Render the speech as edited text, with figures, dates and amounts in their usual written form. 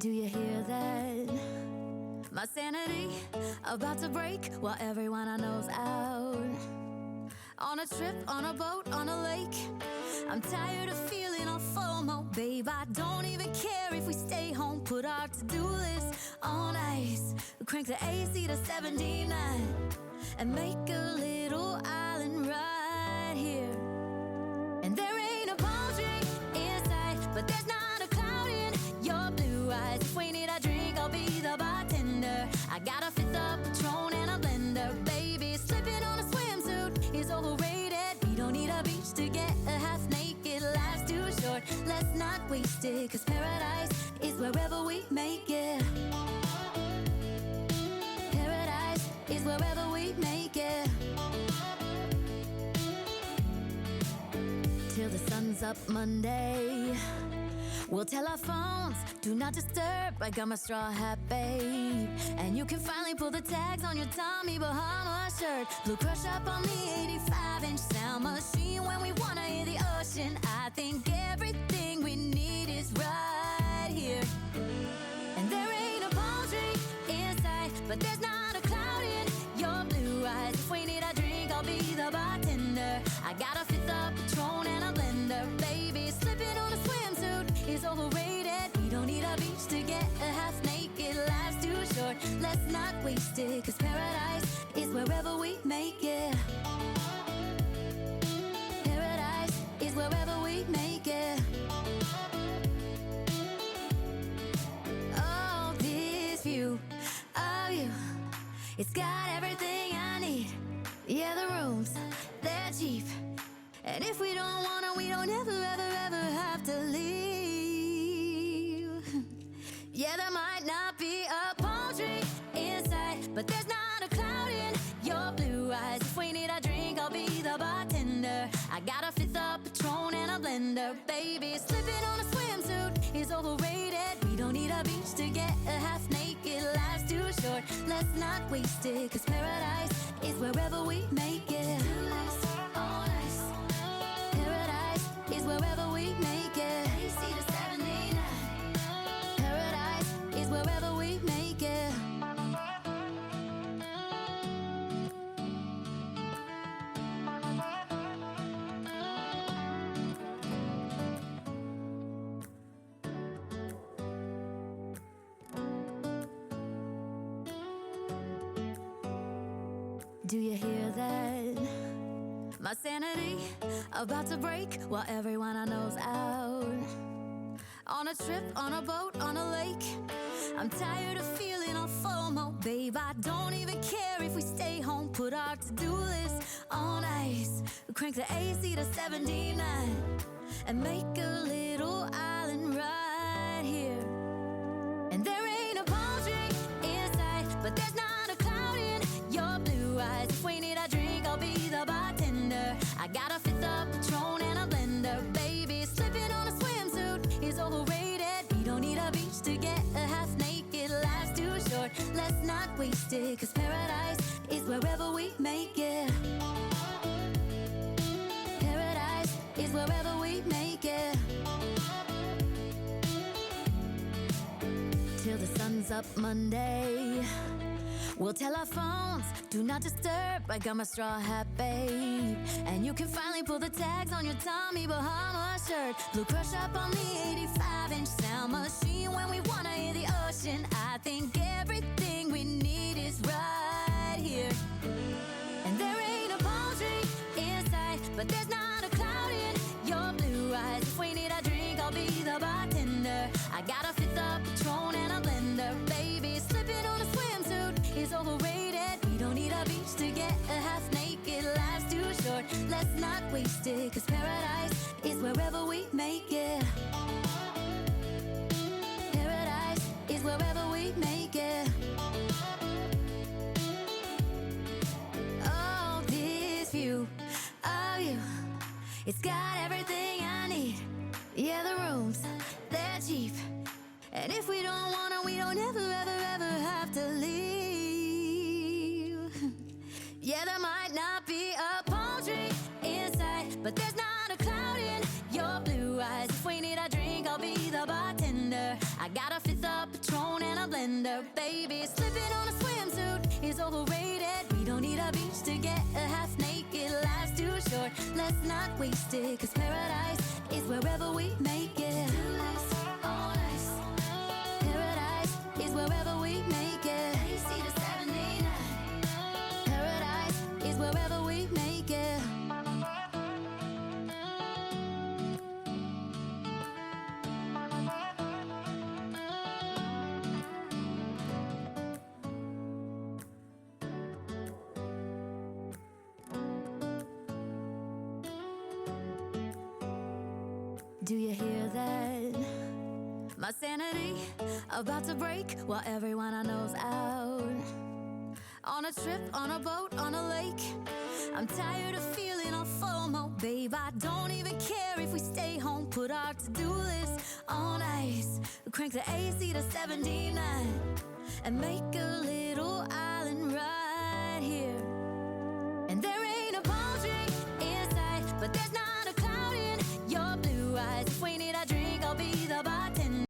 Do you hear that? My sanity about to break while everyone I know's out. On a trip, on a boat, on a lake. I'm tired of feeling all FOMO, babe. I don't even care if we stay home. Put our to-do list on ice. Crank the AC to 79 and make a little island right here. And there ain't a palm tree in sight, but there's not a cloud in your blue eyes. If we need a drink, I'll be the bartender. I got a fifth of Patron and a blender, baby. Slipping on a swimsuit is overrated. We don't need a beach to get a half naked. Life's too short, let's not waste it, 'cause paradise is wherever we make it. Paradise is wherever we make it. Till the sun's up Monday, we'll tell our phones, do not disturb. I got my straw hat, babe. And you can finally pull the tags on your Tommy Bahama shirt. Blue crush up on the 85-inch sound machine. When we wanna hear the ocean, I think everything we need is right here. And there ain't a palm tree in sight, but there's not a cloud in your blue eyes. If we need a drink, I'll be the bartender. I got a fifth of Patron and a blender, baby. Slipping on a swimsuit is overrated. We don't need a beach to get a half naked. Life's too short, let's not waste it, 'cause paradise is wherever we make it. Paradise is wherever we make it. Oh, this view of you, it's got everything I need. Yeah, the rooms, they're cheap. And if we don't wanna, we don't ever, ever, ever have to leave. Yeah, there might not be a palm tree in sight, but there's not a cloud in your blue eyes. If we need a drink, I'll be the bartender. I got a fifth of Patron and a blender, baby. Slipping on a swimsuit is overrated. We don't need a beach to get a half naked. Life's too short, let's not waste it, 'cause paradise is wherever we make it. All nice. Paradise is wherever we make it. AC to 79. Paradise is wherever we make it. Do you hear that? My sanity about to break while everyone I know's out. On a trip, on a boat, on a lake. I'm tired of feeling all FOMO, babe. I don't even care if we stay home. Put our to-do list on ice. Crank the AC to 79 and make a little island right here. And there ain't a palm tree in sight, but there's not a cloud in your blue eyes. If we need a drink, I'll be the bartender. I got a fifth of Patron and a blender, baby. Slipping on a swimsuit is overrated. We don't need a beach to get a half naked. Life's too short, let's not waste it, 'cause paradise is wherever we make it. Paradise is wherever we make it. Till the sun's up Monday, we'll tell our phones, do not disturb. I got my straw hat, babe. And you can finally pull the tags on your Tommy Bahama shirt. Blue crush up on the 85-inch sound machine. When we wanna hear the ocean, I think everything we need is right here. And there ain't a palm tree in sight, but there's not a cloud in your blue eyes. If we need a drink, I'll be the bartender. I got a fifth of Patron and a blender, baby. Slipping on a swimsuit is overrated. We don't need a beach to get a half naked. Life's too short, let's not waste it, 'cause paradise is wherever we make it. Paradise is wherever we make it. Oh, this view of you, it's got everything I need. Yeah, the rooms, they're cheap. And if we don't wanna, we don't ever, ever, ever have to leave. Yeah, there might not be a palm tree in sight, but there's not a cloud in your blue eyes. If we need a drink, I'll be the bartender. I got a fifth of let's not waste it, 'cause paradise is wherever we make it. On ice. Paradise is wherever we make it. AC to 79. Paradise is wherever we make it. Do you hear that? My sanity about to break while everyone I know's out. On a trip, on a boat, on a lake. I'm tired of feeling all FOMO, babe. I don't even care if we stay home. Put our to-do list on ice. Crank the AC to 79 and make a little